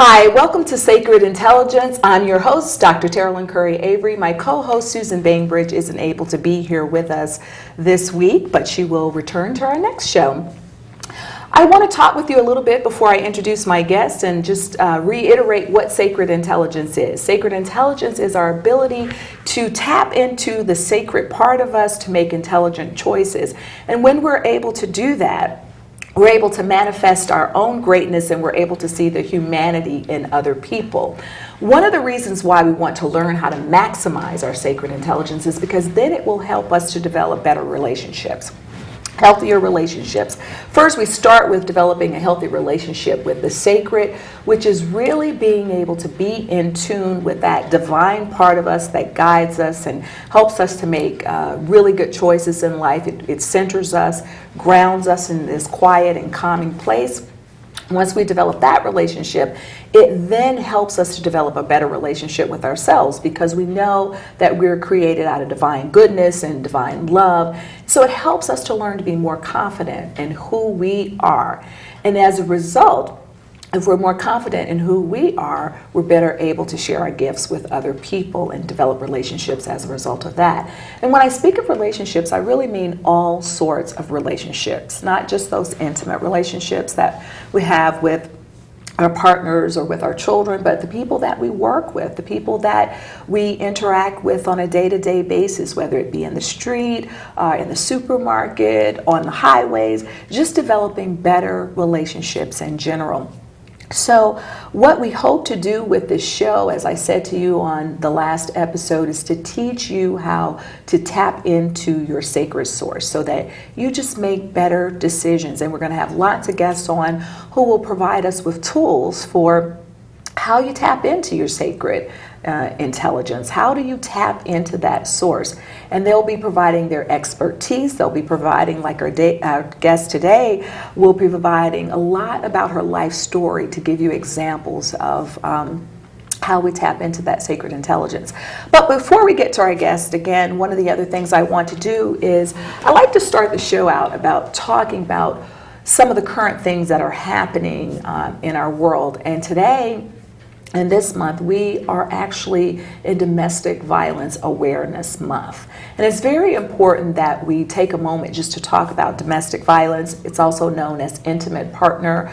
Hi, welcome to Sacred Intelligence. I'm your host, Dr. Terrlyn Curry Avery. My co-host, Susan Bainbridge, isn't able to be here with us this week, but she will return to our next show. I want to talk with you a little bit before I introduce my guest and just reiterate what sacred intelligence is. Sacred intelligence is our ability to tap into the sacred part of us to make intelligent choices. And when we're able to do that, we're able to manifest our own greatness and we're able to see the humanity in other people. One of the reasons why we want to learn how to maximize our sacred intelligence is because then it will help us to develop better relationships. Healthier relationships. First, we start with developing a healthy relationship with the sacred, which is really being able to be in tune with that divine part of us that guides us and helps us to make really good choices in life. It centers us, grounds us in this quiet and calming place. Once we develop that relationship, it then helps us to develop a better relationship with ourselves because we know that we're created out of divine goodness and divine love. So it helps us to learn to be more confident in who we are. And as a result, if we're more confident in who we are, we're better able to share our gifts with other people and develop relationships as a result of that. And when I speak of relationships, I really mean all sorts of relationships, not just those intimate relationships that we have with our partners or with our children, but the people that we work with, the people that we interact with on a day-to-day basis, whether it be in the street, in the supermarket, on the highways, just developing better relationships in general. So what we hope to do with this show, as I said to you on the last episode, is to teach you how to tap into your sacred source so that you just make better decisions. And we're going to have lots of guests on who will provide us with tools for how you tap into your sacred intelligence. How do you tap into that source? And they'll be providing their expertise. They'll be providing, like our guest today, will be providing a lot about her life story to give you examples of how we tap into that sacred intelligence. But before we get to our guest, again, one of the other things I want to do is I like to start the show out about talking about some of the current things that are happening in our world. And today, and this month, we are actually in Domestic Violence Awareness Month. And it's very important that we take a moment just to talk about domestic violence. It's also known as intimate partner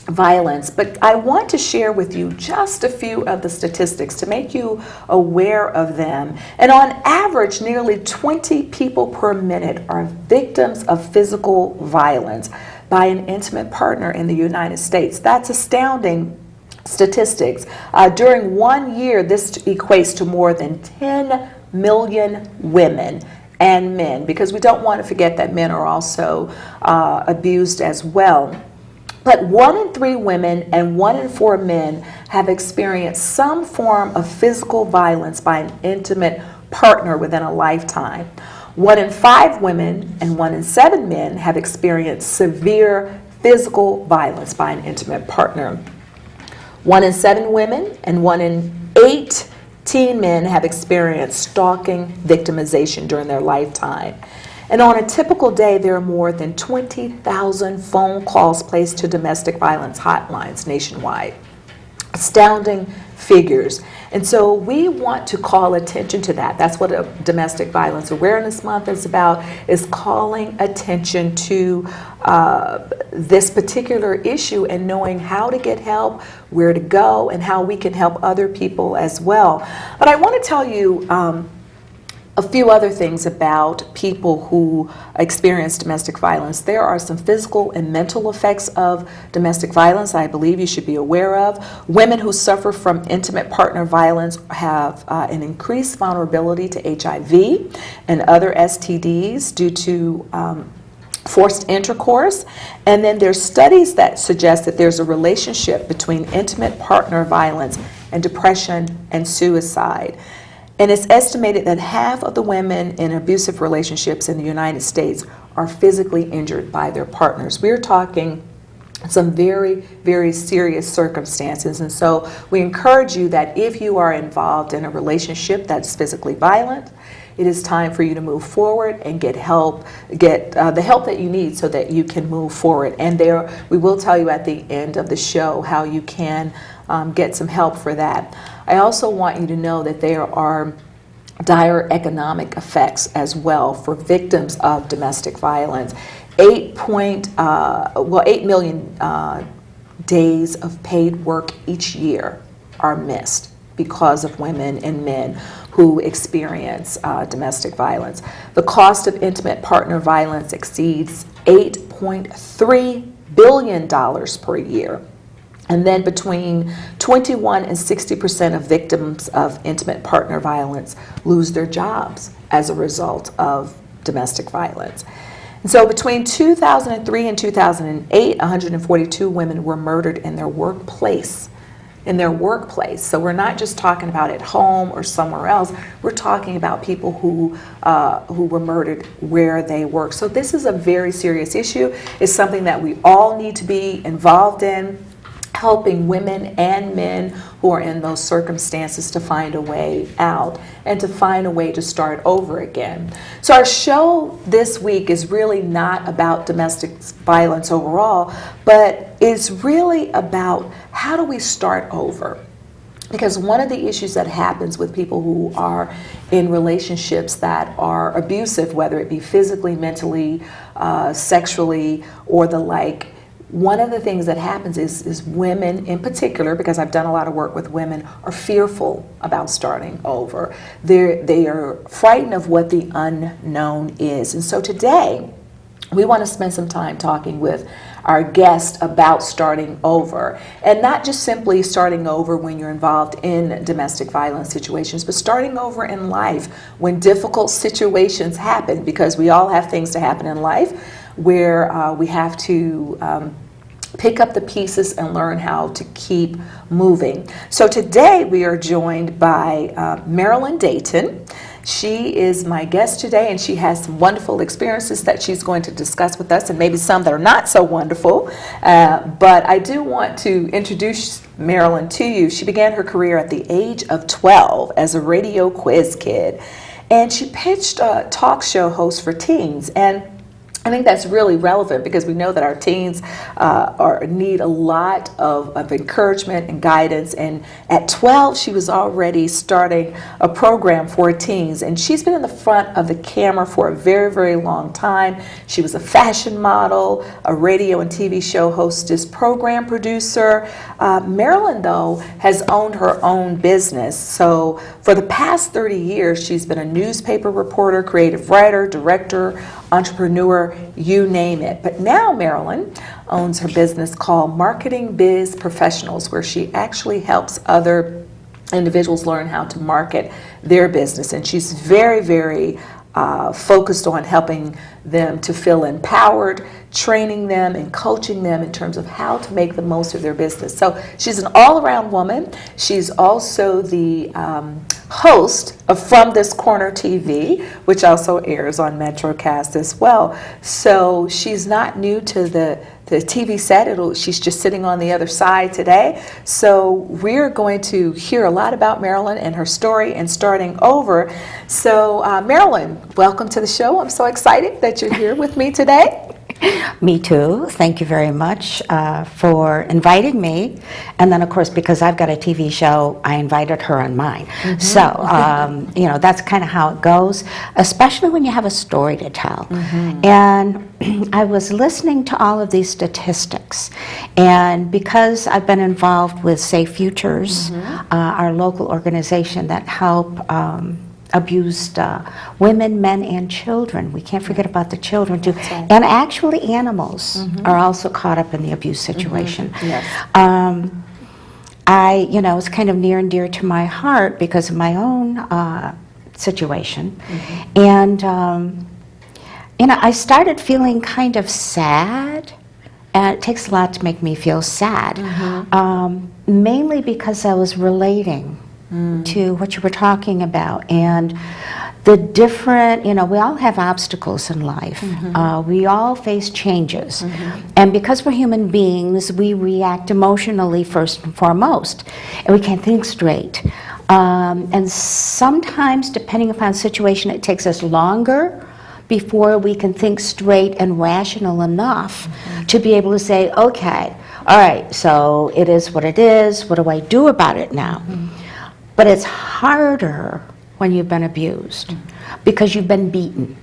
violence. But I want to share with you just a few of the statistics to make you aware of them. And on average, nearly 20 people per minute are victims of physical violence by an intimate partner in the United States. That's astounding statistics. During 1 year, this equates to more than 10 million women and men, because we don't want to forget that men are also abused as well. But 1 in 3 women and 1 in 4 men have experienced some form of physical violence by an intimate partner within a lifetime. 1 in 5 women and 1 in 7 men have experienced severe physical violence by an intimate partner. 1 in 7 women and 1 in 8 teen men have experienced stalking victimization during their lifetime. And on a typical day, there are more than 20,000 phone calls placed to domestic violence hotlines nationwide. Astounding figures. And so we want to call attention to that. That's what a Domestic Violence Awareness Month is about, is calling attention to this particular issue and knowing how to get help, where to go, and how we can help other people as well. But I want to tell you a few other things about people who experience domestic violence. There are some physical and mental effects of domestic violence I believe you should be aware of. Women who suffer from intimate partner violence have an increased vulnerability to HIV and other STDs due to forced intercourse. And then there's studies that suggest that there's a relationship between intimate partner violence and depression and suicide. And it's estimated that half of the women in abusive relationships in the United States are physically injured by their partners. We're talking some very, very serious circumstances. And so we encourage you that if you are involved in a relationship that's physically violent, it is time for you to move forward and get help, get the help that you need so that you can move forward. And we will tell you at the end of the show how you can get some help for that. I also want you to know that there are dire economic effects as well for victims of domestic violence. 8 million days of paid work each year are missed because of women and men who experience domestic violence. The cost of intimate partner violence exceeds $8.3 billion per year. And then between 21 and 60% of victims of intimate partner violence lose their jobs as a result of domestic violence. And so between 2003 and 2008, 142 women were murdered in their workplace. So we're not just talking about at home or somewhere else. We're talking about people who were murdered where they work. So this is a very serious issue. It's something that we all need to be involved in, helping women and men who are in those circumstances to find a way out and to find a way to start over again. So our show this week is really not about domestic violence overall, but it's really about how do we start over? Because one of the issues that happens with people who are in relationships that are abusive, whether it be physically, mentally, sexually, or the like, one of the things that happens is women in particular, because I've done a lot of work with women, are fearful about starting over. They are frightened of what the unknown is. And so today, we want to spend some time talking with our guest about starting over. And not just simply starting over when you're involved in domestic violence situations, but starting over in life when difficult situations happen, because we all have things to happen in life where we have to pick up the pieces and learn how to keep moving. So today we are joined by Marilyn Dayton. She is my guest today, and she has some wonderful experiences that she's going to discuss with us, and maybe some that are not so wonderful. But I do want to introduce Marilyn to you. She began her career at the age of 12 as a radio quiz kid, and she pitched a talk show host for teens. And I think that's really relevant because we know that our teens need a lot of encouragement and guidance. And at 12, she was already starting a program for teens. And she's been in the front of the camera for a very, very long time. She was a fashion model, a radio and TV show hostess, program producer. Marilyn, though, has owned her own business. So for the past 30 years, she's been a newspaper reporter, creative writer, director, entrepreneur, you name it. But now Marilyn owns her business called Marketing Biz Professionals, where she actually helps other individuals learn how to market their business. And she's very, very focused on helping them to feel empowered, training them and coaching them in terms of how to make the most of their business. So she's an all-around woman. She's also the host of From This Corner TV, which also airs on MetroCast as well. So she's not new to the TV set. She's just sitting on the other side today. So we're going to hear a lot about Marilyn and her story and starting over. So Marilyn, welcome to the show. I'm so excited that you're here with me today. Me too. Thank you very much for inviting me. And then, of course, because I've got a TV show, I invited her on mine. Mm-hmm. So, that's kind of how it goes, especially when you have a story to tell. Mm-hmm. And I was listening to all of these statistics. And because I've been involved with Safe Futures, mm-hmm. Our local organization that help abused women, men, and children. We can't forget about the children too. Right. And actually animals mm-hmm. are also caught up in the abuse situation. Mm-hmm. Yes. It's kind of near and dear to my heart because of my own situation. Mm-hmm. And, I started feeling kind of sad. And it takes a lot to make me feel sad. Mm-hmm. Mainly because I was relating to what you were talking about, and the different, we all have obstacles in life. Mm-hmm. We all face changes. Mm-hmm. And because we're human beings, we react emotionally first and foremost, and we can't think straight. And sometimes, depending upon the situation, it takes us longer before we can think straight and rational enough to be able to say, okay, all right, so it is what it is. What do I do about it now? But it's harder when you've been abused because you've been beaten.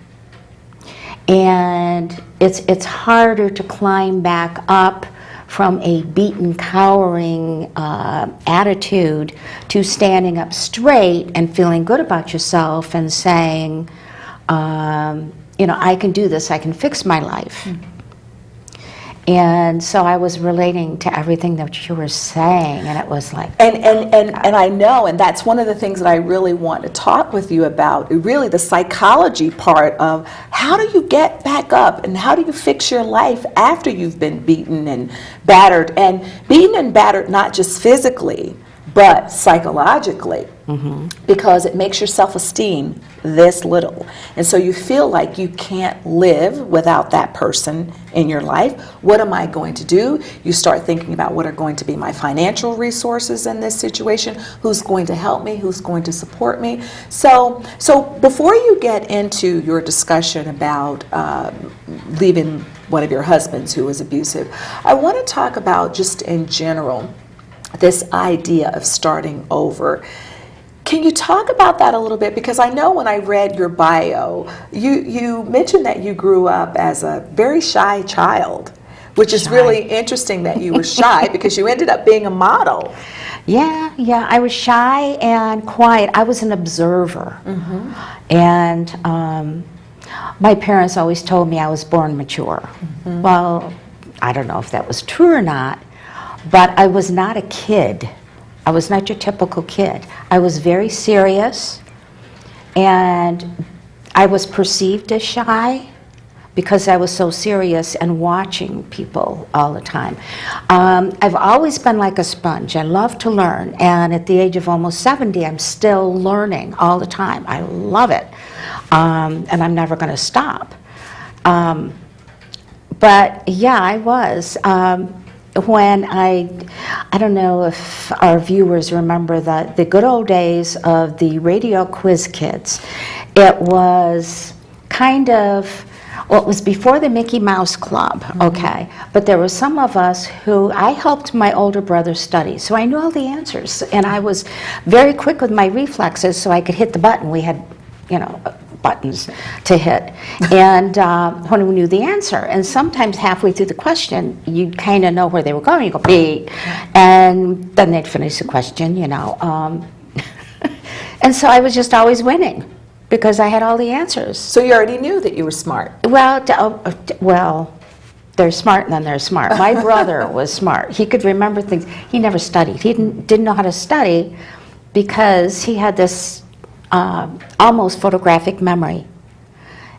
And it's harder to climb back up from a beaten, cowering attitude to standing up straight and feeling good about yourself and saying, I can do this, I can fix my life. And so I was relating to everything that you were saying, and it was like... And I know, and that's one of the things that I really want to talk with you about, really the psychology part of how do you get back up and how do you fix your life after you've been beaten and battered not just physically, but psychologically, because it makes your self-esteem this little. And so you feel like you can't live without that person in your life. What am I going to do? You start thinking about what are going to be my financial resources in this situation, who's going to help me, who's going to support me. So before you get into your discussion about leaving one of your husbands who was abusive, I want to talk about just in general this idea of starting over. Can you talk about that a little bit? Because I know when I read your bio, you mentioned that you grew up as a very shy child, which is really interesting that you were shy because you ended up being a model. Yeah, I was shy and quiet. I was an observer. And my parents always told me I was born mature. Well, I don't know if that was true or not, but I was not a kid. I was not your typical kid. I was very serious, and I was perceived as shy because I was so serious and watching people all the time. I've always been like a sponge. I love to learn, and at the age of almost 70, I'm still learning all the time. I love it, and I'm never going to stop. But yeah, I was. When I don't know if our viewers remember the good old days of the radio quiz kids. It was kind of, well, it was before the Mickey Mouse Club, okay, but there were some of us who, I helped my older brother study, so I knew all the answers, and I was very quick with my reflexes so I could hit the button. We had, buttons to hit, and when we knew the answer, and sometimes halfway through the question you kind of know where they were going. You go B, and then they'd finish the question, and so I was just always winning because I had all the answers. So you already knew that you were smart. Well, they're smart and then they're smart. My brother was smart. He could remember things. He never studied. He didn't know how to study because he had this almost photographic memory,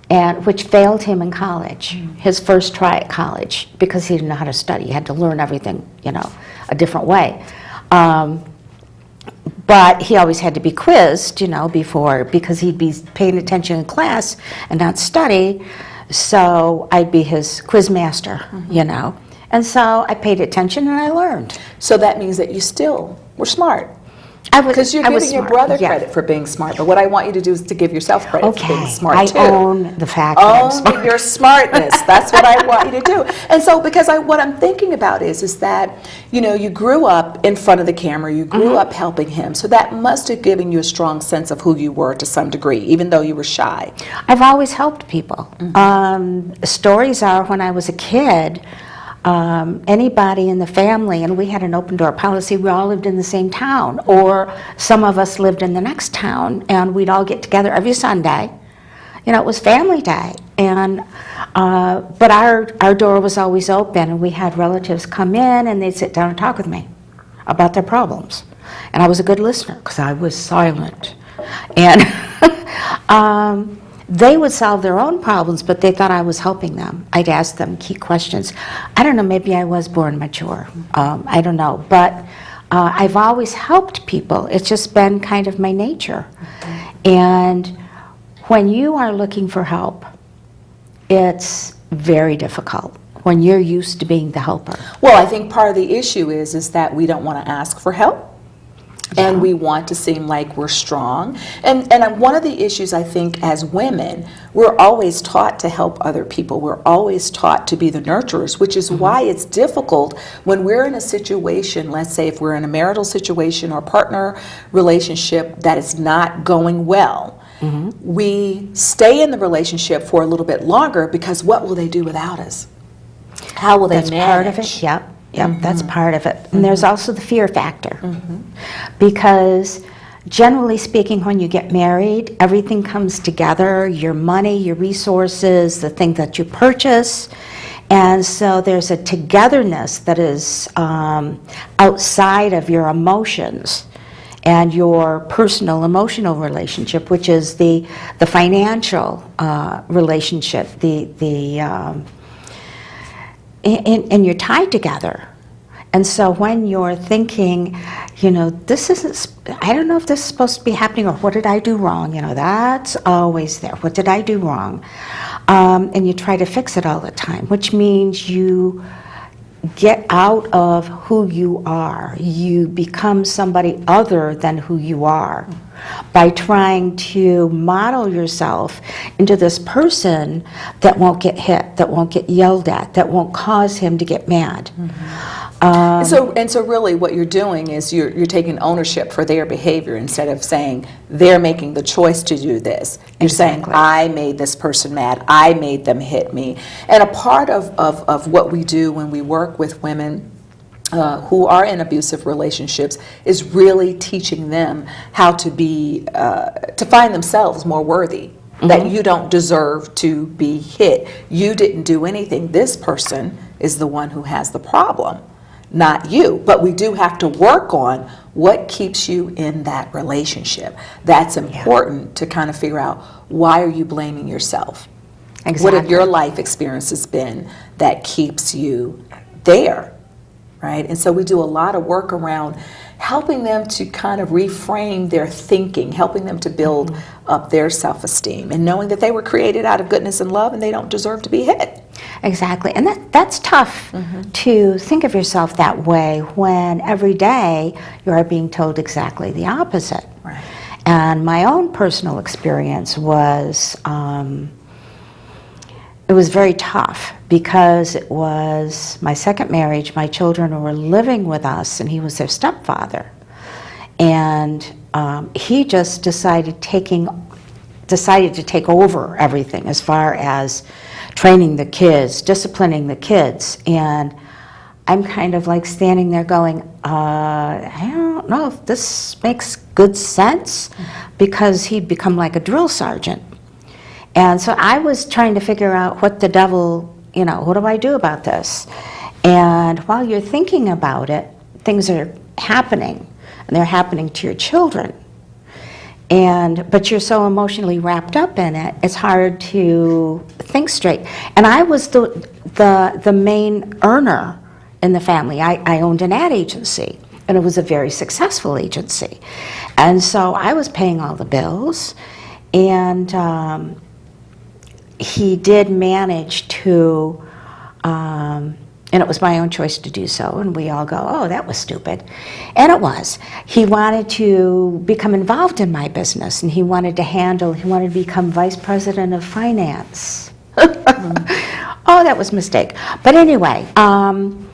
and which failed him in college, his first try at college, because he didn't know how to study. He had to learn everything, a different way. But he always had to be quizzed, before, because he'd be paying attention in class and not study. So I'd be his quiz master, And so I paid attention and I learned. So that means that you still were smart. Because you're I was giving your smart, brother yeah. credit for being smart, but what I want you to do is to give yourself credit for being smart too. I own the fact that I'm smart. Own your smartness. That's what I want you to do. And so, because what I'm thinking about is that, you grew up in front of the camera, you grew up helping him, so that must have given you a strong sense of who you were to some degree, even though you were shy. I've always helped people. Stories are when I was a kid, anybody in the family, and we had an open door policy, we all lived in the same town, or some of us lived in the next town, and we'd all get together every Sunday. It was family day, and but our door was always open, and we had relatives come in and they'd sit down and talk with me about their problems, and I was a good listener because I was silent, and they would solve their own problems, but they thought I was helping them. I'd ask them key questions. I don't know, maybe I was born mature. I don't know, but I've always helped people. It's just been kind of my nature. And when you are looking for help, it's very difficult when you're used to being the helper. Well, I think part of the issue is that we don't want to ask for help. And we want to seem like we're strong. And one of the issues, I think, as women, we're always taught to help other people. We're always taught to be the nurturers, which is why it's difficult when we're in a situation, let's say if we're in a marital situation or partner relationship that is not going well. We stay in the relationship for a little bit longer because what will they do without us? How will they manage? That's part of it, yep. That's part of it. And there's also the fear factor. Because generally speaking, when you get married, everything comes together, your money, your resources, the thing that you purchase. And so there's a togetherness that is outside of your emotions and your personal emotional relationship, which is the financial relationship, and you're tied together. And so when you're thinking, this isn't, I don't know if this is supposed to be happening, or what did I do wrong? That's always there. What did I do wrong? And you try to fix it all the time, which means you get out of who you are. You become somebody other than who you are by trying to model yourself into this person that won't get hit, that won't get yelled at, that won't cause him to get mad. So really what you're doing is you're taking ownership for their behavior instead of saying they're making the choice to do this. You're saying, I made this person mad, I made them hit me. And a part of what we do when we work with women who are in abusive relationships is really teaching them how to be, to find themselves more worthy. That you don't deserve to be hit. You didn't do anything. This person is the one who has the problem, not you. But we do have to work on what keeps you in that relationship. That's important to kind of figure out, why are you blaming yourself? Exactly. What have your life experiences been that keeps you there, right? And so we do a lot of work around helping them to kind of reframe their thinking, helping them to build up their self-esteem, and knowing that they were created out of goodness and love and they don't deserve to be hit. Exactly, and that's tough to think of yourself that way when every day you are being told exactly the opposite. Right. And my own personal experience was, it was very tough because it was my second marriage. My children were living with us, and he was their stepfather. And he just decided to take over everything as far as training the kids, disciplining the kids. And I'm kind of like standing there going, I don't know if this makes good sense, because he'd become like a drill sergeant. And so I was trying to figure out what the devil, what do I do about this? And while you're thinking about it, things are happening, and they're happening to your children. But you're so emotionally wrapped up in it, it's hard to think straight. And I was the main earner in the family. I owned an ad agency, and it was a very successful agency. And so I was paying all the bills, and he did manage to, and it was my own choice to do so, and we all go, oh, that was stupid. And it was. He wanted to become involved in my business, and he wanted to become vice president of finance. Oh, that was a mistake. But anyway, and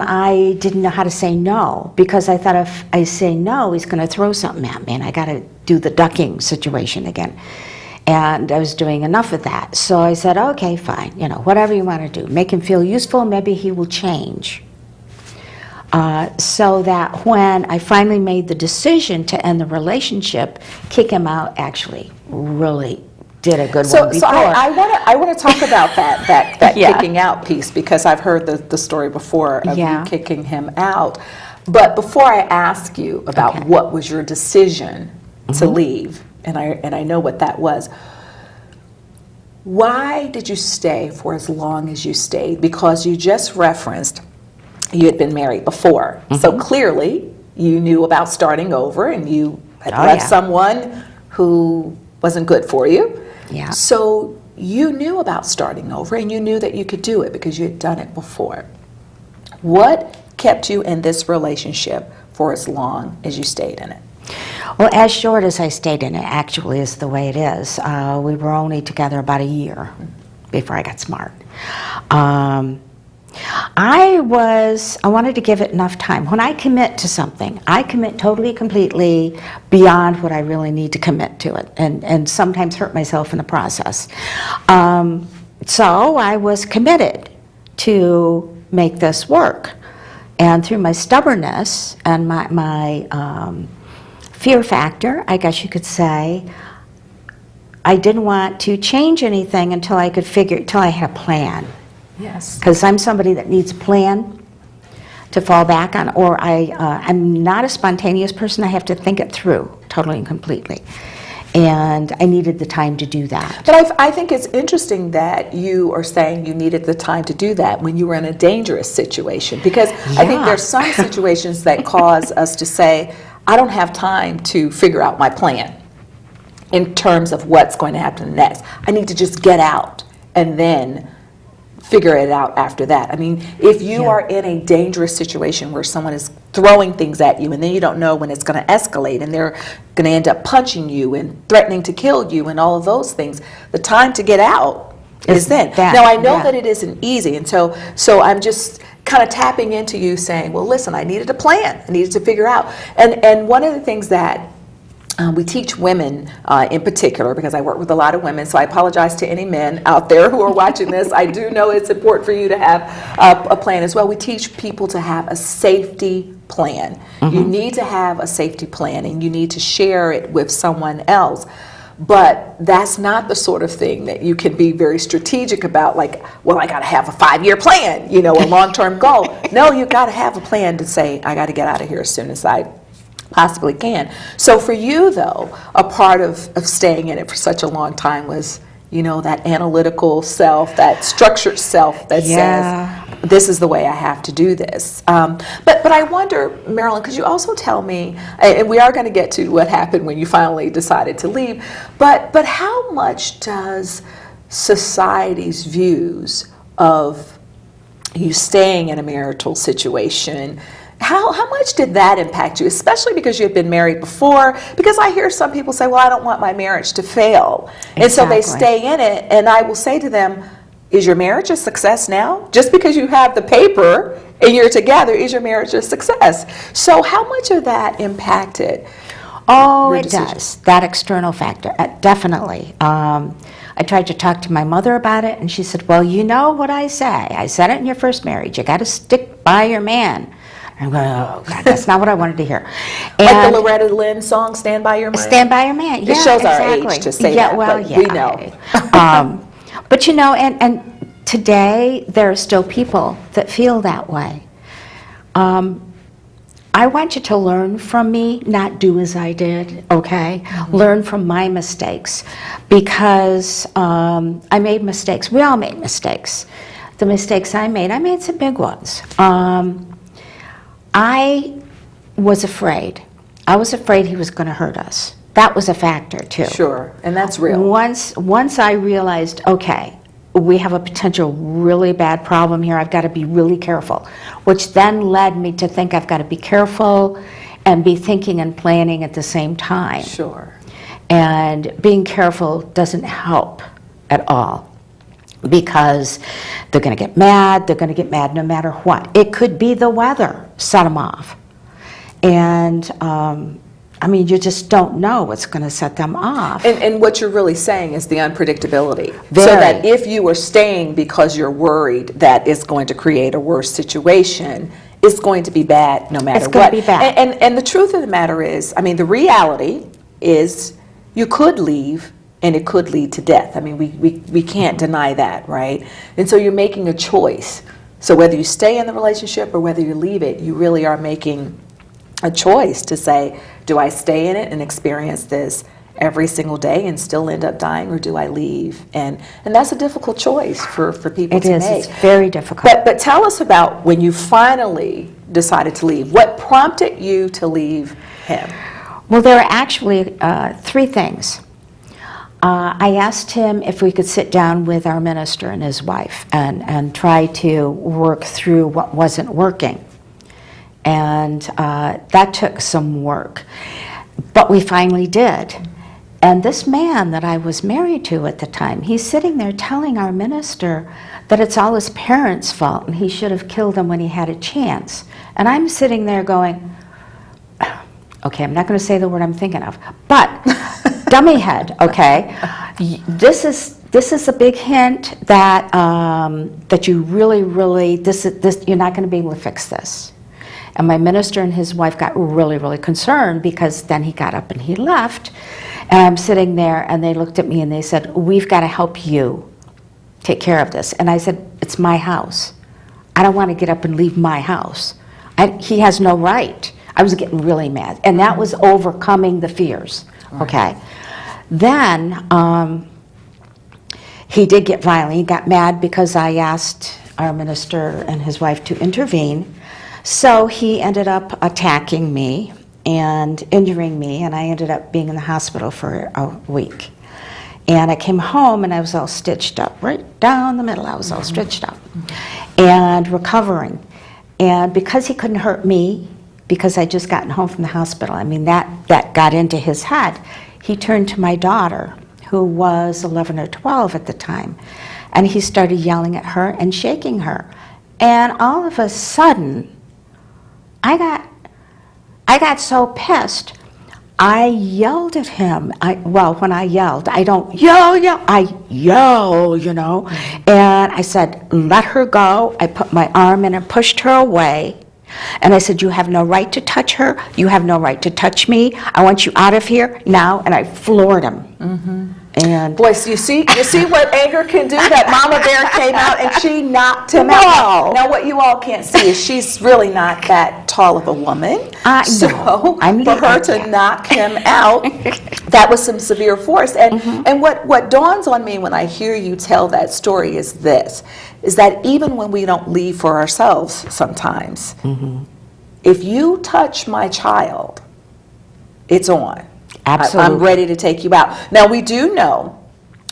I didn't know how to say no, because I thought if I say no, he's going to throw something at me, and I got to do the ducking situation again. And I was doing enough of that. So I said, okay, fine, whatever you want to do. Make him feel useful, maybe he will change. So that when I finally made the decision to end the relationship, kick him out actually really did a good one before. So I want to talk about that kicking out piece, because I've heard the story before of you kicking him out. But before I ask you about what was your decision to leave, and I know what that was, why did you stay for as long as you stayed? Because you just referenced you had been married before. So clearly you knew about starting over, and you had left someone who wasn't good for you. Yeah. So you knew about starting over, and you knew that you could do it because you had done it before. What kept you in this relationship for as long as you stayed in it? Well, as short as I stayed in it, actually, is the way it is. We were only together about a year before I got smart. I wanted to give it enough time. When I commit to something, I commit totally, completely beyond what I really need to commit to it, and sometimes hurt myself in the process. So I was committed to make this work. And through my stubbornness and my fear factor, I guess you could say, I didn't want to change anything until I had a plan. Yes. Because I'm somebody that needs a plan to fall back on, or I'm not a spontaneous person. I have to think it through totally and completely. And I needed the time to do that. But I think it's interesting that you are saying you needed the time to do that when you were in a dangerous situation, because I think there's some situations that cause us to say, I don't have time to figure out my plan in terms of what's going to happen next. I need to just get out and then figure it out after that. I mean, if you are in a dangerous situation where someone is throwing things at you and then you don't know when it's going to escalate and they're going to end up punching you and threatening to kill you and all of those things, the time to get out is then. Now, I know that it isn't easy, and so I'm just kind of tapping into you saying, well, listen, I needed a plan. I needed to figure out. And one of the things that we teach women in particular, because I work with a lot of women, so I apologize to any men out there who are watching this. I do know it's important for you to have a plan as well. We teach people to have a safety plan. Mm-hmm. You need to have a safety plan, and you need to share it with someone else. But that's not the sort of thing that you can be very strategic about, like, well, I got to have a 5-year plan, a long-term goal. No, you got to have a plan to say, I got to get out of here as soon as I possibly can. So for you, though, a part of staying in it for such a long time was, that analytical self, that structured self that says, this is the way I have to do this. But I wonder, Marilyn, could you also tell me, and we are going to get to what happened when you finally decided to leave, but how much does society's views of you staying in a marital situation, how much did that impact you, especially because you had been married before? Because I hear some people say, well, I don't want my marriage to fail. Exactly. And so they stay in it, and I will say to them, is your marriage a success now? Just because you have the paper and you're together, is your marriage a success? So how much of that impacted your decision? Does. That external factor, definitely. I tried to talk to my mother about it, and she said, well, you know what I say. I said it in your first marriage. You got to stick by your man. I'm going, oh, God, that's not what I wanted to hear. And like the Loretta Lynn song, Stand By Your Man? Stand By Your Man, yeah, it shows exactly. Our age to say that, well, but we know. But and today there are still people that feel that way. I want you to learn from me, not do as I did, okay? Mm-hmm. Learn from my mistakes, because I made mistakes. We all made mistakes. The mistakes I made some big ones. I was afraid. I was afraid he was going to hurt us. That was a factor, too. Sure, and that's real. Once I realized, okay, we have a potential really bad problem here, I've got to be really careful, which then led me to think I've got to be careful and be thinking and planning at the same time. Sure. And being careful doesn't help at all, because they're going to get mad. They're going to get mad no matter what. It could be the weather set them off. And, you just don't know what's going to set them off. And what you're really saying is the unpredictability. Very. So that if you are staying because you're worried that it's going to create a worse situation, it's going to be bad no matter what. It's going to be bad. And the truth of the matter is, the reality is you could leave, and it could lead to death. We can't deny that, right? And so you're making a choice. So whether you stay in the relationship or whether you leave it, you really are making a choice to say, do I stay in it and experience this every single day and still end up dying, or do I leave? And that's a difficult choice for people to make. It is. It's very difficult. But tell us about when you finally decided to leave. What prompted you to leave him? Well, there are actually 3 things. I asked him if we could sit down with our minister and his wife and try to work through what wasn't working. And that took some work. But we finally did. And this man that I was married to at the time, he's sitting there telling our minister that it's all his parents' fault and he should have killed him when he had a chance. And I'm sitting there going, okay, I'm not going to say the word I'm thinking of, but dummy head, okay? This is a big hint that that you really, you're not going to be able to fix this. And my minister and his wife got really, really concerned, because then he got up and he left. And I'm sitting there and they looked at me and they said, we've got to help you take care of this. And I said, it's my house. I don't want to get up and leave my house. He has no right. I was getting really mad. And that was overcoming the fears, okay? Then he did get violent. He got mad because I asked our minister and his wife to intervene. So he ended up attacking me and injuring me, and I ended up being in the hospital for a week. And I came home and I was all stitched up, right down the middle. I was all stitched up and recovering. And because he couldn't hurt me, because I'd just gotten home from the hospital, I mean, that got into his head. He turned to my daughter, who was 11 or 12 at the time, and he started yelling at her and shaking her. And all of a sudden, I got so pissed, I yelled at him. When I yelled, I don't yell, I yell, you know. And I said, let her go. I put my arm in and pushed her away. And I said, you have no right to touch her. You have no right to touch me. I want you out of here now. And I floored him. Mm-hmm. And boy, so you see what anger can do? That mama bear came out and she knocked him out. Now what you all can't see is she's really not that tall of a woman. So for her to knock him out, that was some severe force. And what dawns on me when I hear you tell that story is this, is that even when we don't leave for ourselves sometimes, if you touch my child, it's on. Absolutely. I'm ready to take you out. Now, we do know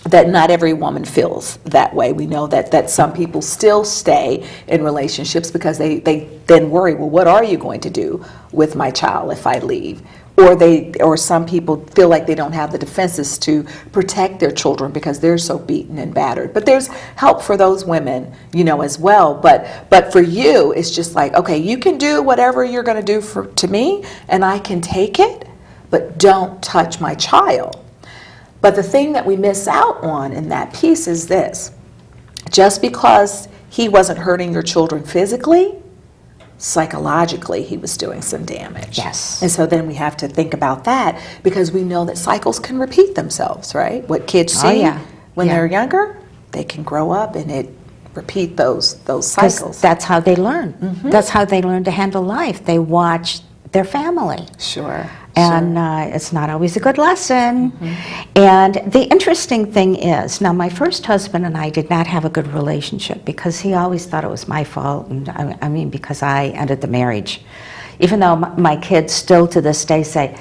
that not every woman feels that way. We know that some people still stay in relationships because they then worry, well, what are you going to do with my child if I leave? Or some people feel like they don't have the defenses to protect their children because they're so beaten and battered. But there's help for those women, you know, as well. But for you, it's just like, okay, you can do whatever you're going to do to me, and I can take it, but don't touch my child. But the thing that we miss out on in that piece is this. Just because he wasn't hurting your children physically, psychologically he was doing some damage. Yes. And so then we have to think about that, because we know that cycles can repeat themselves, right? What kids see when they're younger, they can grow up and it repeat those cycles. That's how they learn. That's how they learn to handle life. They watch their family. Sure. And it's not always a good lesson. And the interesting thing is, now my first husband and I did not have a good relationship because he always thought it was my fault. And I mean, because I ended the marriage. Even though my kids still to this day say,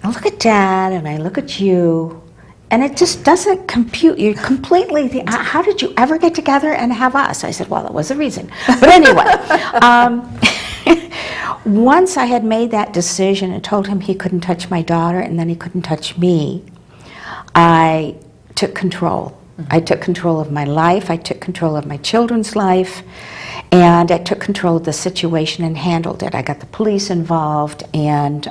I look at Dad and I look at you, and it just doesn't compute. You're completely, how did you ever get together and have us? I said, well, that was a reason. But anyway, once I had made that decision and told him he couldn't touch my daughter and then he couldn't touch me, I took control. I took control of my life, I took control of my children's life, and I took control of the situation and handled it. I got the police involved, and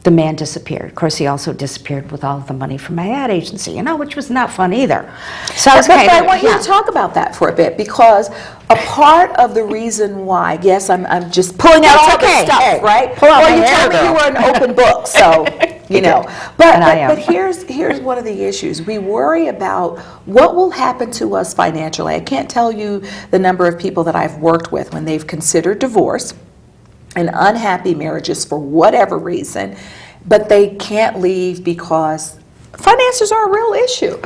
the man disappeared. Of course, he also disappeared with all of the money from my ad agency, you know, which was not fun either. So but I want you to talk about that for a bit, because a part of the reason why, yes, I'm just pulling out all the stuff, right? Well, you told me you were an open book, so, you know. But here's one of the issues. We worry about what will happen to us financially. I can't tell you the number of people that I've worked with when they've considered divorce and unhappy marriages for whatever reason, but they can't leave because finances are a real issue.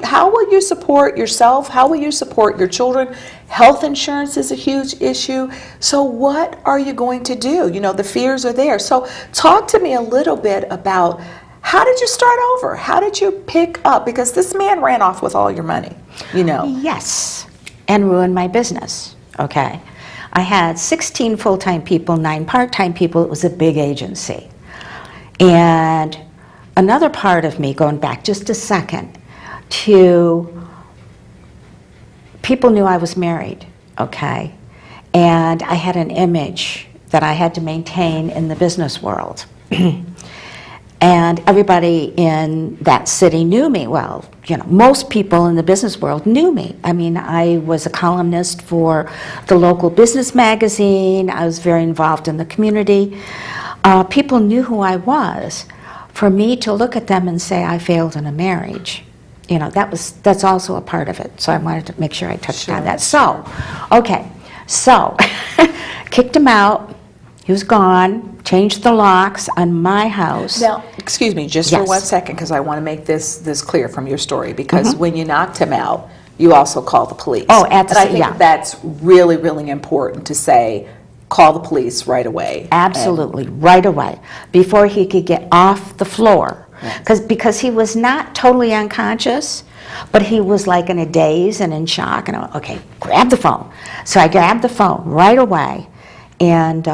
How will you support yourself? How will you support your children? Health insurance is a huge issue. So what are you going to do? You know, the fears are there. So talk to me a little bit about, how did you start over? How did you pick up? Because this man ran off with all your money, you know. Yes, and ruined my business, okay. I had 16 full-time people, 9 part-time people. It was a big agency. And another part of me, going back just a second, to people knew I was married, okay? And I had an image that I had to maintain in the business world. And everybody in that city knew me. Well, you know, most people in the business world knew me. I mean, I was a columnist for the local business magazine. I was very involved in the community. People knew who I was. For me to look at them and say I failed in a marriage, you know, that's also a part of it. So I wanted to make sure I touched on that. So, okay, so kicked him out. He was gone. Changed the locks on my house. Now, excuse me, just for 1 second, because I want to make this clear from your story. Because when you knocked him out, you also called the police. Oh, at the and I think that's really, really important to say. Call the police right away. Absolutely, right away, before he could get off the floor. Because he was not totally unconscious, but he was like in a daze and in shock. And okay, grab the phone. So I grabbed the phone right away and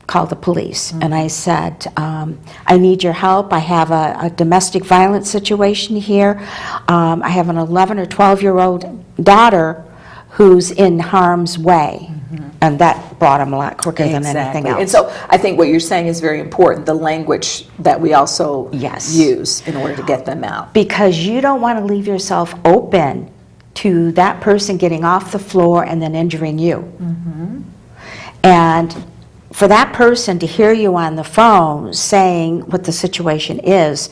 called the police. And I said, I need your help. I have a domestic violence situation here. I have an 11 or 12-year-old daughter who's in harm's way. And that brought him a lot quicker than anything else. And so I think what you're saying is very important, the language that we also use in order to get them out. Because you don't want to leave yourself open to that person getting off the floor and then injuring you. And for that person to hear you on the phone saying what the situation is,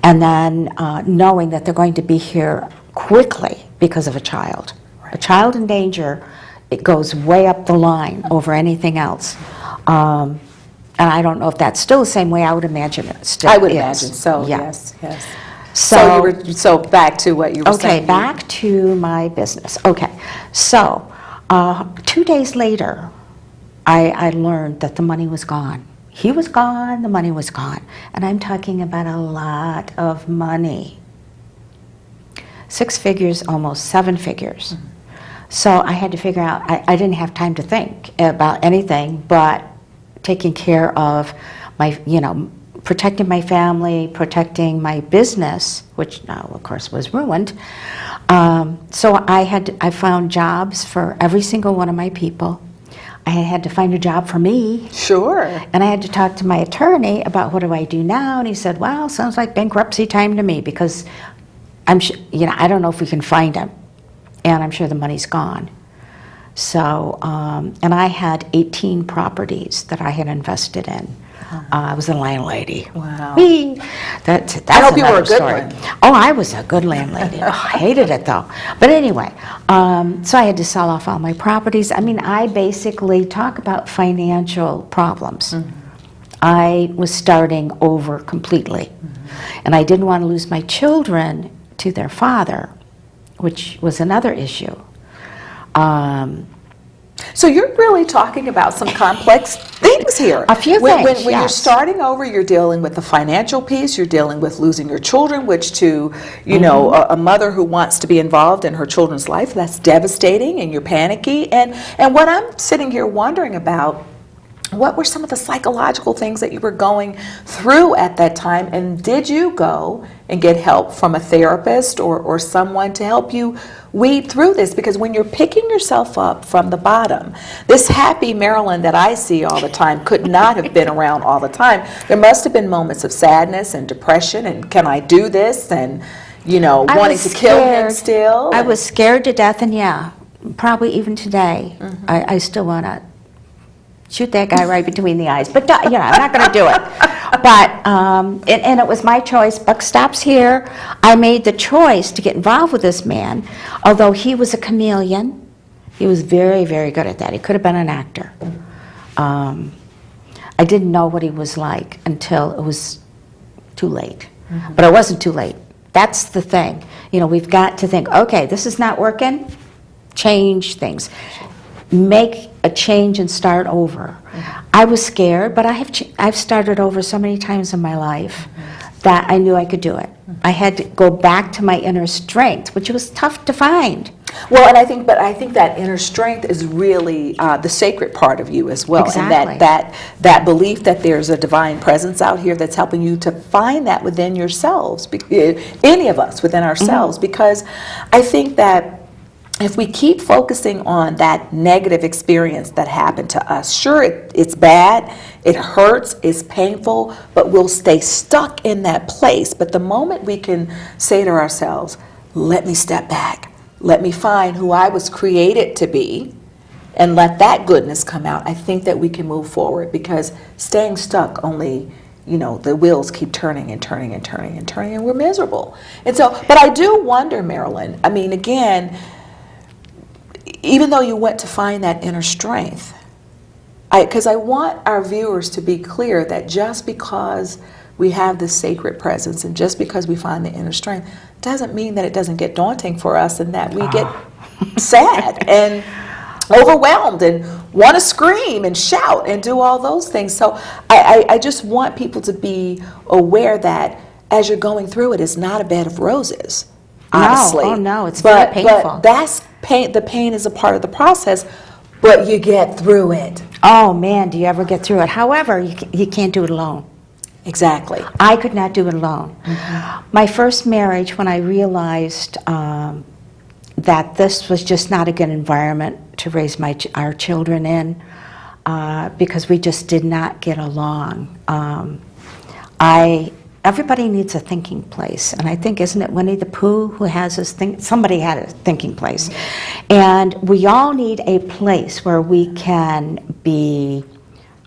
and then knowing that they're going to be here quickly because of a child. A child in danger, it goes way up the line over anything else. And I don't know if that's still the same way. I would imagine it still is. I would imagine so, yes. So back to what you were saying. Okay, back to my business. Okay, so 2 days later, I learned that the money was gone. He was gone, the money was gone. And I'm talking about a lot of money. 6 figures, almost 7 figures. So I had to figure out, I didn't have time to think about anything but taking care of my, you know, protecting my family, protecting my business, which now, of course, was ruined. So I found jobs for every single one of my people. I had to find a job for me. Sure. And I had to talk to my attorney about what do I do now, and he said, well, sounds like bankruptcy time to me, because you know, I don't know if we can find him. And I'm sure the money's gone. So, and I had 18 properties that I had invested in. I was a landlady. Wow. That's I hope you were a good story. one. Oh, I was a good landlady. I hated it though. But anyway, so I had to sell off all my properties. I mean, I basically talk about financial problems. I was starting over completely. And I didn't want to lose my children to their father, which was another issue. So you're really talking about some complex things here. A few things, When you're starting over, you're dealing with the financial piece, you're dealing with losing your children, which to, you know, a mother who wants to be involved in her children's life, that's devastating, and you're panicky. And what I'm sitting here wondering about, what were some of the psychological things that you were going through at that time, and did you go and get help from a therapist or someone to help you weed through this? Because when you're picking yourself up from the bottom, this happy Marilyn that I see all the time could not have been around all the time. There must have been moments of sadness and depression and can I do this, and you know, wanting to kill him still. I was scared to death, and yeah, probably even today, I still want to shoot that guy right between the eyes. But you know, I'm not going to do it. But and it was my choice. Buck stops here. I made the choice to get involved with this man, although he was a chameleon. He was very, very good at that. He could have been an actor. I didn't know what he was like until it was too late. But it wasn't too late. That's the thing. You know, we've got to think, okay, this is not working. Change things. Make a change and start over. I was scared, but I've started over so many times in my life that I knew I could do it. I had to go back to my inner strength, which was tough to find. Well, and I think that inner strength is really the sacred part of you as well. Exactly. And that belief that there's a divine presence out here that's helping you to find that within yourselves, any of us within ourselves, because I think that if we keep focusing on that negative experience that happened to us, sure, it's bad, it hurts, it's painful, but we'll stay stuck in that place. But the moment we can say to ourselves, let me step back, let me find who I was created to be, and let that goodness come out, I think that we can move forward, because staying stuck only, the wheels keep turning and turning and turning and turning, and we're miserable. And so, but I do wonder, Marilyn, again, even though you went to find that inner strength, because I want our viewers to be clear that just because we have this sacred presence and just because we find the inner strength doesn't mean that it doesn't get daunting for us and that we get sad and overwhelmed and want to scream and shout and do all those things. So I just want people to be aware that as you're going through it, it's not a bed of roses, honestly. No, oh no, it's very painful. But that's pain. The pain is a part of the process, but you get through it. Oh man, do you ever get through it? However, you can't do it alone. Exactly. I could not do it alone. Mm-hmm. My first marriage, when I realized that this was just not a good environment to raise our children in, because we just did not get along. Everybody needs a thinking place, and I think, isn't it Winnie the Pooh who has his somebody had a thinking place, and we all need a place where we can be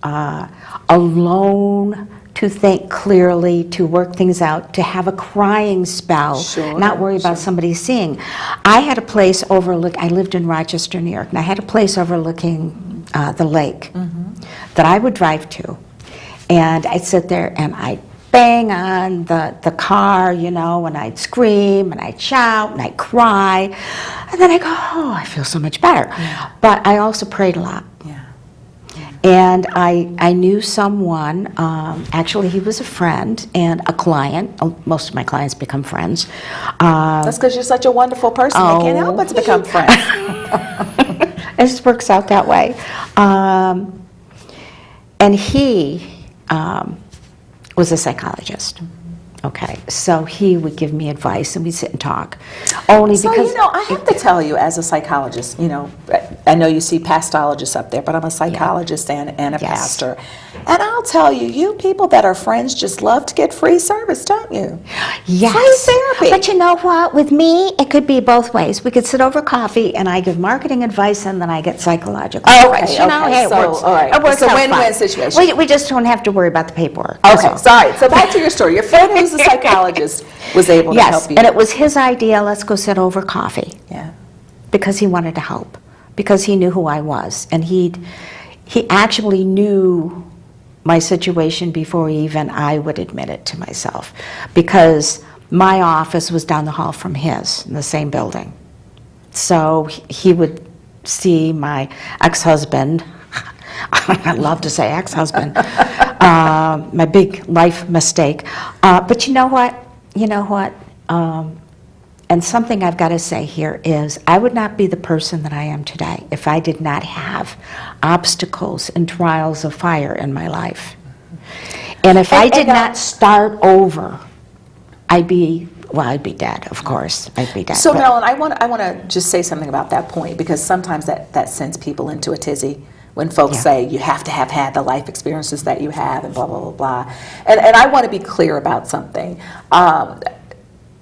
alone, to think clearly, to work things out, to have a crying spell, not worry about somebody seeing. I had a place I lived in Rochester, New York, and I had a place overlooking the lake that I would drive to, and I'd sit there and I'd bang on the car, and I'd scream and I'd shout and I'd cry, and then I go, oh, I feel so much better. Yeah. But I also prayed a lot. Yeah. And I knew someone, actually he was a friend and a client. Most of my clients become friends. That's because you're such a wonderful person. They can't help but to become friends. It just works out that way. And he was a psychologist. Okay, so he would give me advice and we'd sit and talk. Only because I have to tell you, as a psychologist, I know you see pastologists up there, but I'm a psychologist and a pastor. And I'll tell you, you people that are friends just love to get free service, don't you? Yes. Free therapy. But you know what? With me, it could be both ways. We could sit over coffee and I give marketing advice and then I get psychological advice. Hey, it works. All right. It works it's a out win-win fine. situation. We just don't have to worry about the paperwork. Okay, sorry. So back to your story. Your friend who's a psychologist was able to help you. And it was his idea, let's go sit over coffee. Yeah. Because he wanted to help. Because he knew who I was. And he actually knew my situation before even I would admit it to myself. Because my office was down the hall from his, in the same building. So he would see my ex-husband, I love to say ex-husband, my big life mistake. But you know what? And something I've got to say here is I would not be the person that I am today if I did not have obstacles and trials of fire in my life. And if I did not start over, I'd be dead, of course. I'd be dead. So, Marilyn, I want to just say something about that point, because sometimes that sends people into a tizzy when folks say you have to have had the life experiences that you have and blah, blah, blah, blah. And I want to be clear about something.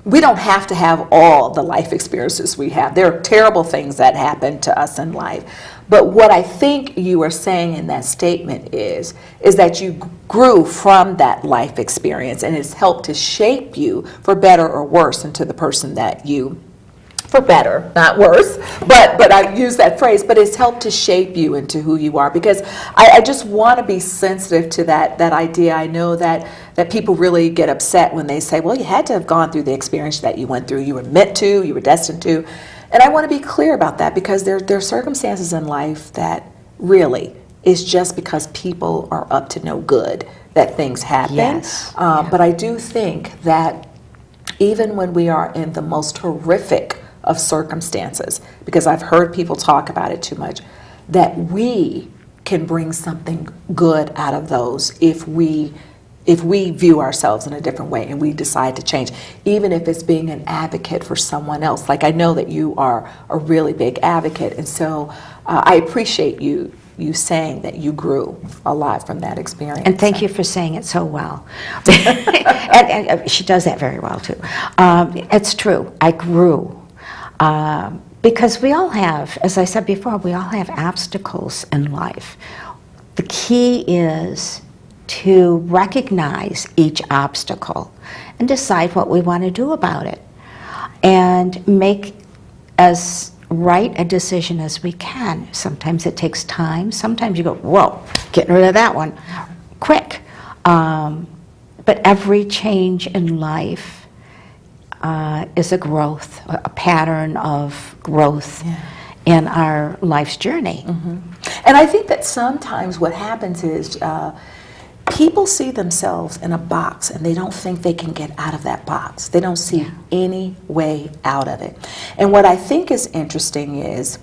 We don't have to have all the life experiences we have. There are terrible things that happen to us in life. But what I think you are saying in that statement is that you grew from that life experience and it's helped to shape you for better or worse into the person that you, for better, not worse, but I use that phrase, but it's helped to shape you into who you are, because I just want to be sensitive to that idea. I know that people really get upset when they say, well, you had to have gone through the experience that you went through, you were meant to, you were destined to, and I want to be clear about that, because there are circumstances in life that really is just because people are up to no good that things happen. Yes. But I do think that even when we are in the most horrific of circumstances, because I've heard people talk about it too much, that we can bring something good out of those if we view ourselves in a different way and we decide to change, even if it's being an advocate for someone else. Like, I know that you are a really big advocate, and so I appreciate you saying that you grew a lot from that experience. And thank you for saying it so well. and she does that very well, too. It's true. I grew. Because we all have, as I said before, we all have obstacles in life. The key is to recognize each obstacle and decide what we want to do about it, and make as right a decision as we can. Sometimes it takes time. Sometimes you go, whoa, getting rid of that one, quick. But every change in life is a growth, a pattern of growth in our life's journey. Mm-hmm. And I think that sometimes what happens is people see themselves in a box and they don't think they can get out of that box. They don't see any way out of it. And what I think is interesting is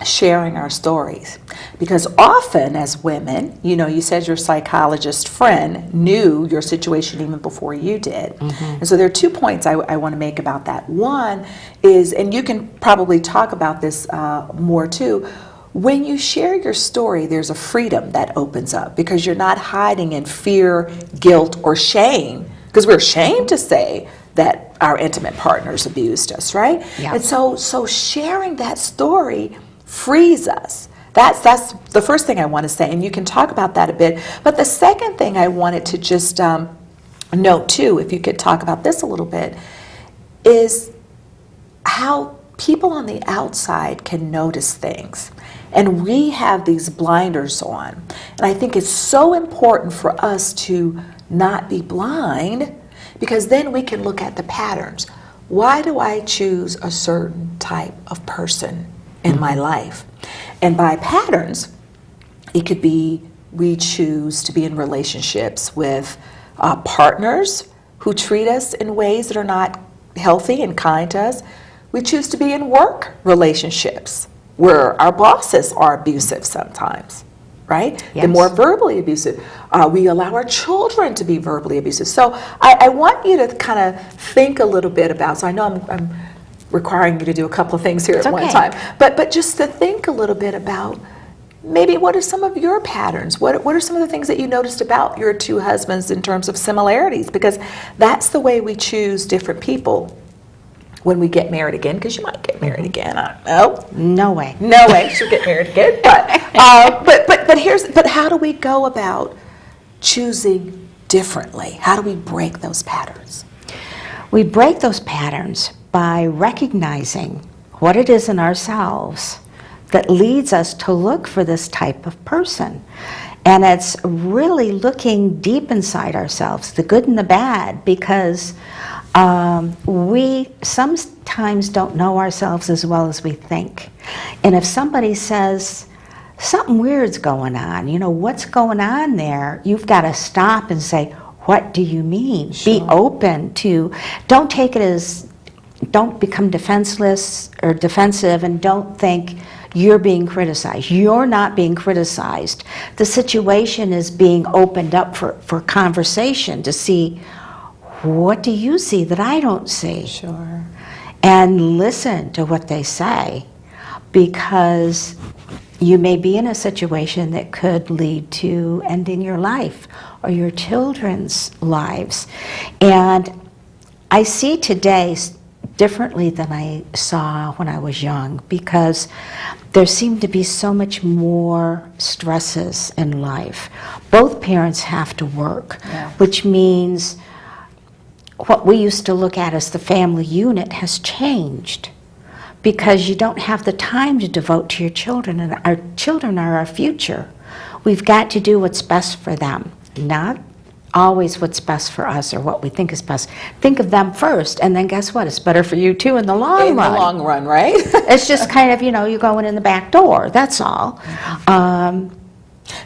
sharing our stories, because often as women, you said your psychologist friend knew your situation even before you did. Mm-hmm. And so there are 2 points I want to make about that. One is, and you can probably talk about this more too, when you share your story, there's a freedom that opens up, because you're not hiding in fear, guilt, or shame, because we're ashamed to say that our intimate partners abused us, right? Yeah. And so sharing that story frees us. That's the first thing I want to say, and you can talk about that a bit. But the second thing I wanted to just note too, if you could talk about this a little bit, is how people on the outside can notice things. And we have these blinders on. And I think it's so important for us to not be blind, because then we can look at the patterns. Why do I choose a certain type of person in my life? And by patterns, it could be we choose to be in relationships with partners who treat us in ways that are not healthy and kind to us. We choose to be in work relationships where our bosses are abusive sometimes, right? Yes. They're more verbally abusive. We allow our children to be verbally abusive. So I want you to kind of think a little bit about, so I know I'm requiring you to do a couple of things here at one time, but just to think a little bit about maybe what are some of your patterns? What are some of the things that you noticed about your 2 husbands in terms of similarities? Because that's the way we choose different people when we get married again, because you might get married again. I don't know. No way. No way she'll get married again. But how do we go about choosing differently? How do we break those patterns? We break those patterns by recognizing what it is in ourselves that leads us to look for this type of person. And it's really looking deep inside ourselves, the good and the bad, because we sometimes don't know ourselves as well as we think. And if somebody says, something weird's going on, what's going on there, you've got to stop and say, what do you mean? Sure. Be open to, don't take it as, don't become defenseless or defensive, and don't think you're being criticized. You're not being criticized. The situation is being opened up for conversation to see, what do you see that I don't see? Sure. And listen to what they say, because you may be in a situation that could lead to ending your life or your children's lives. And I see today differently than I saw when I was young, because there seem to be so much more stresses in life. Both parents have to work, which means what we used to look at as the family unit has changed, because you don't have the time to devote to your children, and our children are our future. We've got to do what's best for them, not always what's best for us or what we think is best. Think of them first, and then guess what? It's better for you too in the long run. In the long run, right? It's just kind of, you're going in the back door, that's all.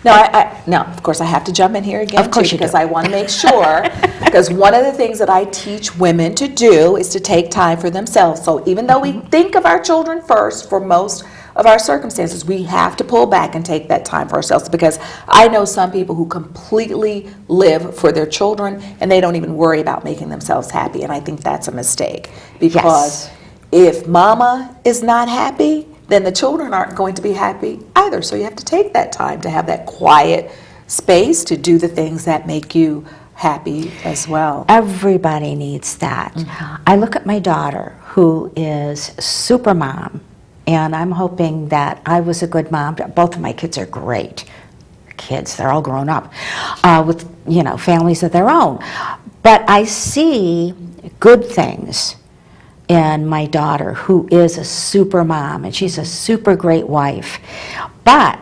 Now, of course, I have to jump in here again, Of course too, you because do. I want to make sure, because one of the things that I teach women to do is to take time for themselves. So even though we think of our children first for most of our circumstances, we have to pull back and take that time for ourselves, because I know some people who completely live for their children and they don't even worry about making themselves happy, and I think that's a mistake, because if mama is not happy, then the children aren't going to be happy either. So you have to take that time to have that quiet space to do the things that make you happy as well. Everybody needs that. I look at my daughter, who is super mom, and I'm hoping that I was a good mom. Both of my kids are great kids. They're all grown up with, families of their own. But I see good things in my daughter, who is a super mom, and she's a super great wife. But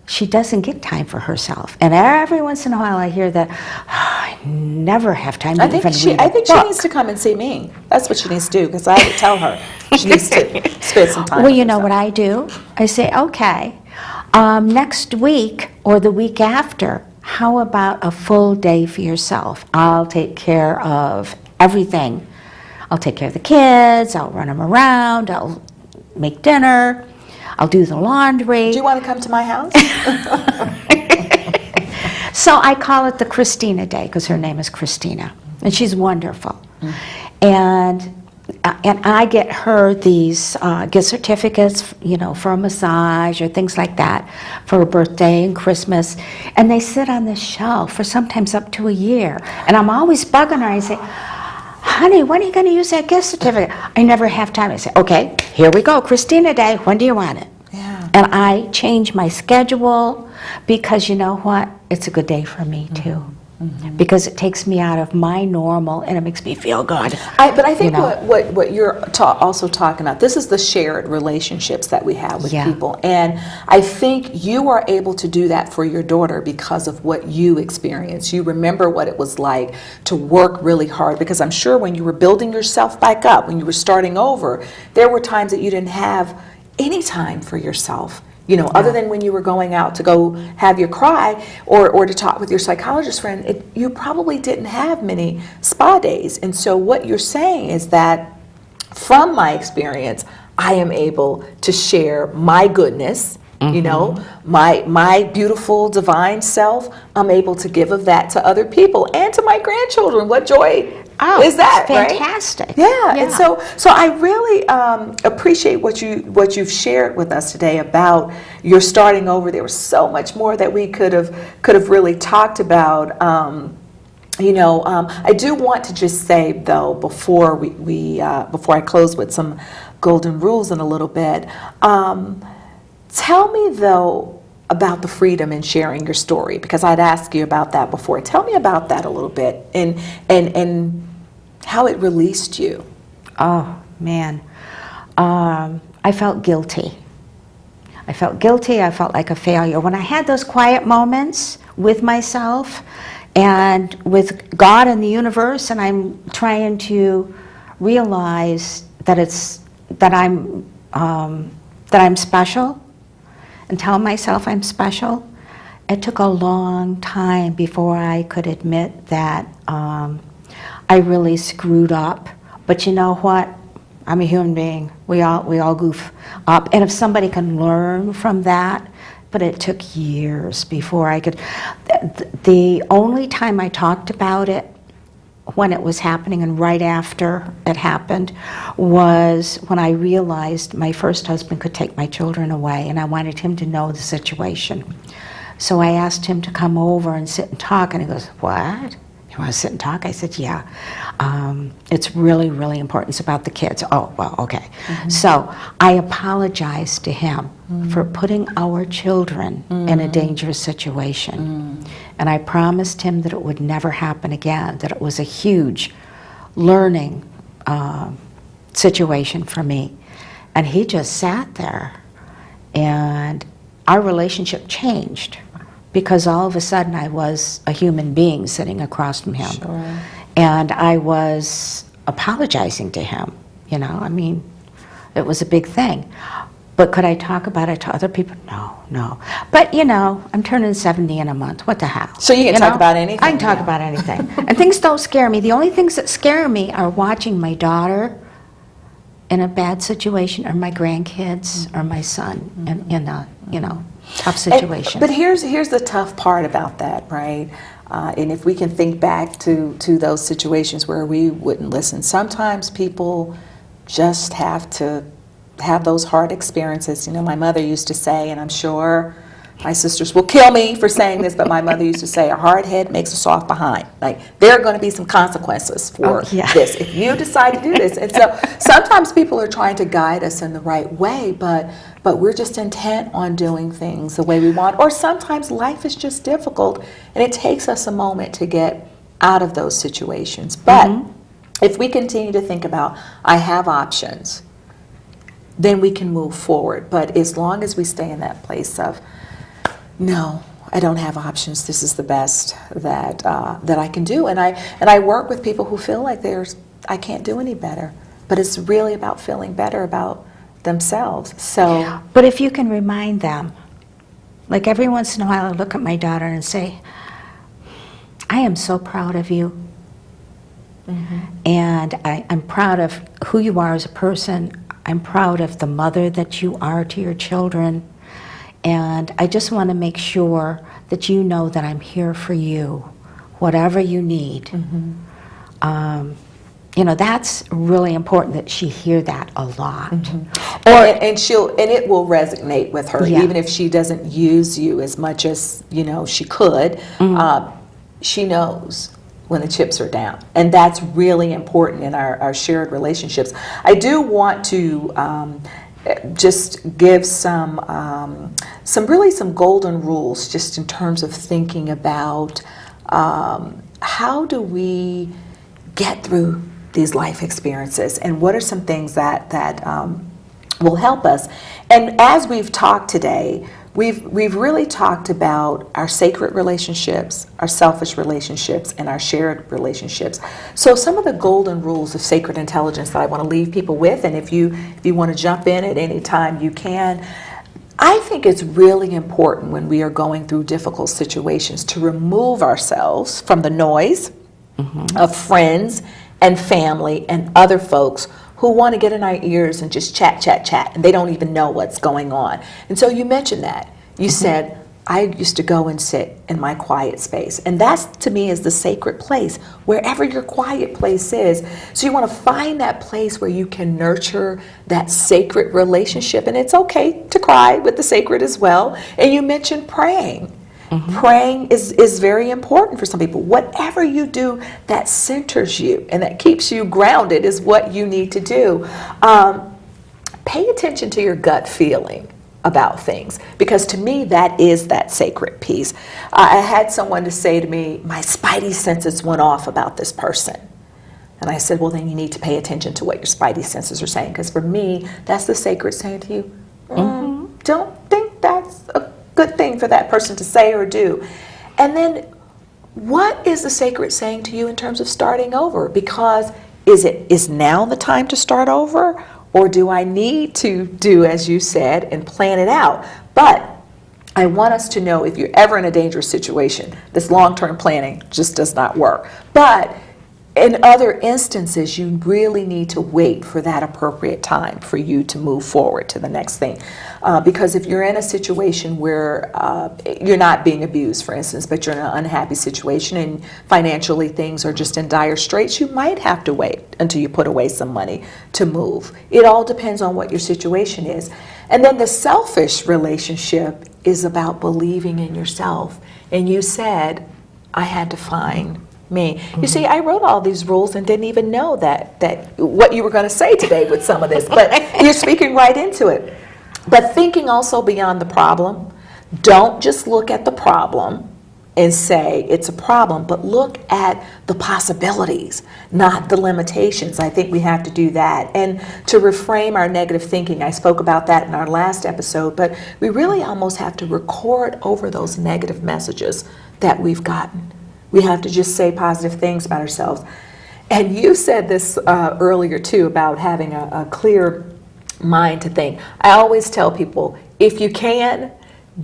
she doesn't get time for herself. And every once in a while I hear that, I never have time to even read a book. She needs to come and see me. That's what she needs to do, because I would tell her she needs to spend some time Well, with you know herself. what I do? I say, okay, next week or the week after, how about a full day for yourself? I'll take care of everything. I'll take care of the kids, I'll run them around, I'll make dinner, I'll do the laundry. Do you want to come to my house? So I call it the Christina Day, because her name is Christina, and she's wonderful. And I get her these gift certificates, for a massage or things like that, for her birthday and Christmas, and they sit on the shelf for sometimes up to a year. And I'm always bugging her. I say, honey, when are you going to use that gift certificate? I never have time. I say, okay, here we go, Christina Day, when do you want it? Yeah. And I change my schedule, because you know what? It's a good day for me too. Because it takes me out of my normal and it makes me feel good. But I think what you're also talking about, this is the shared relationships that we have with people. And I think you are able to do that for your daughter because of what you experienced. You remember what it was like to work really hard, because I'm sure when you were building yourself back up, when you were starting over, there were times that you didn't have any time for yourself. Other than when you were going out to go have your cry or to talk with your psychologist friend, you probably didn't have many spa days. And so what you're saying is that from my experience, I am able to share my goodness, my beautiful divine self. I'm able to give of that to other people and to my grandchildren. What joy is that, fantastic. right? Yeah. And so I really appreciate what you've shared with us today about your starting over. There was so much more that we could have really talked about. I do want to just say, though, before before I close with some golden rules in a little bit, tell me, though, about the freedom in sharing your story, because I'd asked you about that before. Tell me about that a little bit, and how it released you. Oh, man. I felt guilty. I felt like a failure. When I had those quiet moments with myself and with God and the universe, and I'm trying to realize that I'm special, and tell myself I'm special. It took a long time before I could admit that I really screwed up. But you know what? I'm a human being. We all goof up. And if somebody can learn from that, but it took years before I could. The only time I talked about it, when it was happening and right after it happened, was when I realized my first husband could take my children away, and I wanted him to know the situation. So I asked him to come over and sit and talk, and he goes, "What? You want to sit and talk?" I said, "Yeah. It's really, really important. It's about the kids." "Oh, well, okay." So I apologized to him for putting our children in a dangerous situation. And I promised him that it would never happen again, that it was a huge learning situation for me. And he just sat there, and our relationship changed, because all of a sudden I was a human being sitting across from him. Sure. And I was apologizing to him, I mean, it was a big thing. But could I talk about it to other people? No. But, I'm turning 70 in a month. What the hell? So you can talk about anything. I can talk about anything. And things don't scare me. The only things that scare me are watching my daughter in a bad situation, or my grandkids, or my son in a, tough situation. But here's the tough part about that, right? And if we can think back to those situations where we wouldn't listen, sometimes people just have to have those hard experiences. My mother used to say, and I'm sure my sisters will kill me for saying this, but my mother used to say, a hard head makes a soft behind. Like, there are going to be some consequences for this if you decide to do this. And so sometimes people are trying to guide us in the right way, but we're just intent on doing things the way we want. Or sometimes life is just difficult, and it takes us a moment to get out of those situations. But if we continue to think about, I have options, then we can move forward. But as long as we stay in that place of, no, I don't have options, this is the best that I can do. And I work with people who feel like I can't do any better. But it's really about feeling better about themselves. So, but if you can remind them, like every once in a while I look at my daughter and say, I am so proud of you. And I'm proud of who you are as a person. I'm proud of the mother that you are to your children. And I just want to make sure that you know that I'm here for you, whatever you need. That's really important that she hear that a lot. And it will resonate with her, even if she doesn't use you as much as she could. She knows when the chips are down, and that's really important in our shared relationships. I do want to just give some golden rules, just in terms of thinking about how do we get through these life experiences, and what are some things that will help us. And as we've talked today, we've really talked about our sacred relationships, our selfish relationships, and our shared relationships. So some of the golden rules of sacred intelligence that I want to leave people with, and if you want to jump in at any time, you can. I think it's really important when we are going through difficult situations to remove ourselves from the noise of friends and family and other folks who want to get in our ears and just chat, and they don't even know what's going on. And so you mentioned that. You said, I used to go and sit in my quiet space. And that's, to me, is the sacred place, wherever your quiet place is. So you want to find that place where you can nurture that sacred relationship. And it's okay to cry with the sacred as well. And you mentioned praying. Praying is very important for some people. Whatever you do that centers you and that keeps you grounded is what you need to do. Pay attention to your gut feeling about things, because to me that is that sacred piece. I had someone to say to me, my spidey senses went off about this person. And I said, well, then you need to pay attention to what your spidey senses are saying, because for me, that's the sacred saying to you, don't think that's a good thing for that person to say or do. And then what is the sacred saying to you in terms of starting over? Because is now the time to start over, or do I need to do as you said and plan it out? But I want us to know, if you're ever in a dangerous situation, this long-term planning just does not work. But in other instances, you really need to wait for that appropriate time for you to move forward to the next thing. Because if you're in a situation where you're not being abused, for instance, but you're in an unhappy situation and financially things are just in dire straits, you might have to wait until you put away some money to move. It all depends on what your situation is. And then the selfish relationship is about believing in yourself. And you said, I had to find me. You see, I wrote all these rules and didn't even know that what you were going to say today with some of this, but you're speaking right into it. But thinking also beyond the problem. Don't just look at the problem and say it's a problem, but look at the possibilities, not the limitations. I think we have to do that. And to reframe our negative thinking, I spoke about that in our last episode, but we really almost have to record over those negative messages that we've gotten. We have to just say positive things about ourselves. And you said this earlier too, about having a clear mind to think. I always tell people, if you can,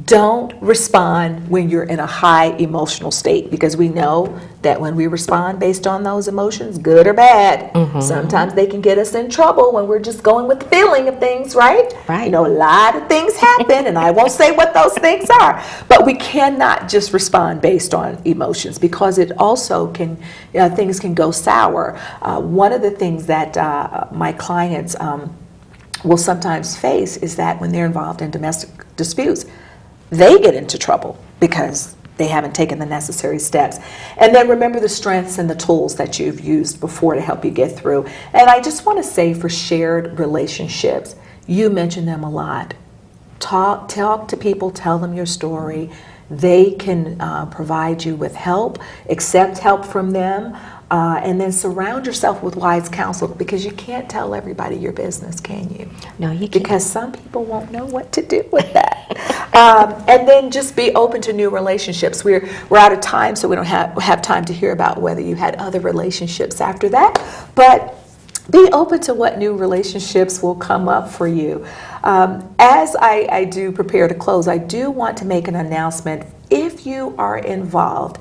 don't respond when you're in a high emotional state, because we know that when we respond based on those emotions, good or bad, sometimes they can get us in trouble when we're just going with the feeling of things, right? Right. You know, a lot of things happen, and I won't say what those things are, but we cannot just respond based on emotions, because it also can, things can go sour. One of the things that my clients will sometimes face is that when they're involved in domestic disputes, they get into trouble because they haven't taken the necessary steps. And then remember the strengths and the tools that you've used before to help you get through. And I just want to say, for shared relationships, you mention them a lot. Talk to people, tell them your story. They can provide you with help, accept help from them, and then surround yourself with wise counsel, because you can't tell everybody your business, can you? No, you can't. Because some people won't know what to do with that. And then just be open to new relationships. We're out of time, so we don't have time to hear about whether you had other relationships after that. But be open to what new relationships will come up for you. As I do prepare to close, I do want to make an announcement. If you are involved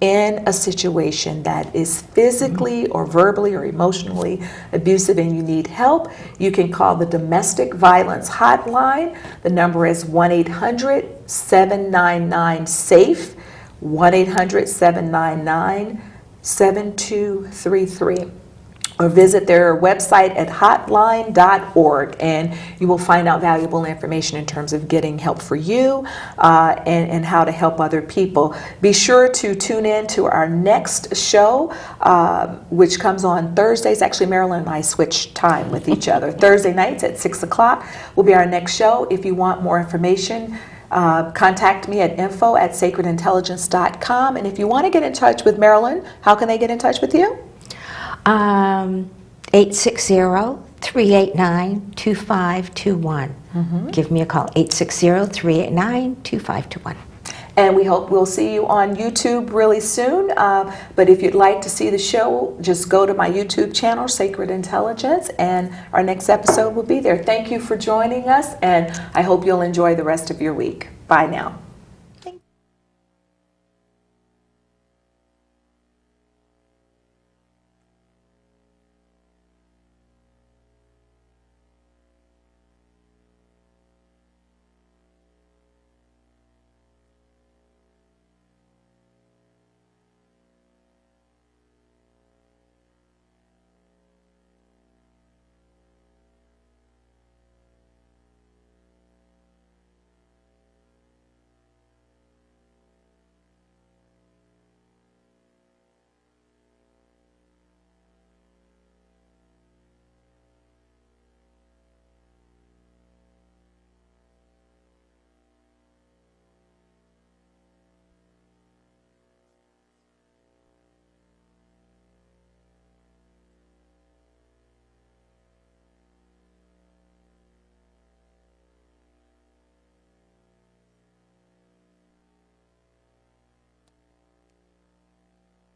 in a situation that is physically or verbally or emotionally abusive and you need help, you can call the Domestic Violence Hotline. The number is 1-800-799-SAFE, 1-800-799-7233. Or visit their website at hotline.org, and you will find out valuable information in terms of getting help for you and how to help other people. Be sure to tune in to our next show, which comes on Thursdays. Actually, Marilyn and I switch time with each other. Thursday nights at 6 o'clock will be our next show. If you want more information, contact me at info@sacredintelligence.com. And if you want to get in touch with Marilyn, how can they get in touch with you? 860-389-2521. Give me a call, 860-389-2521. And we hope we'll see you on YouTube really soon. But if you'd like to see the show, just go to my YouTube channel, Sacred Intelligence, and our next episode will be there. Thank you for joining us, and I hope you'll enjoy the rest of your week. Bye now.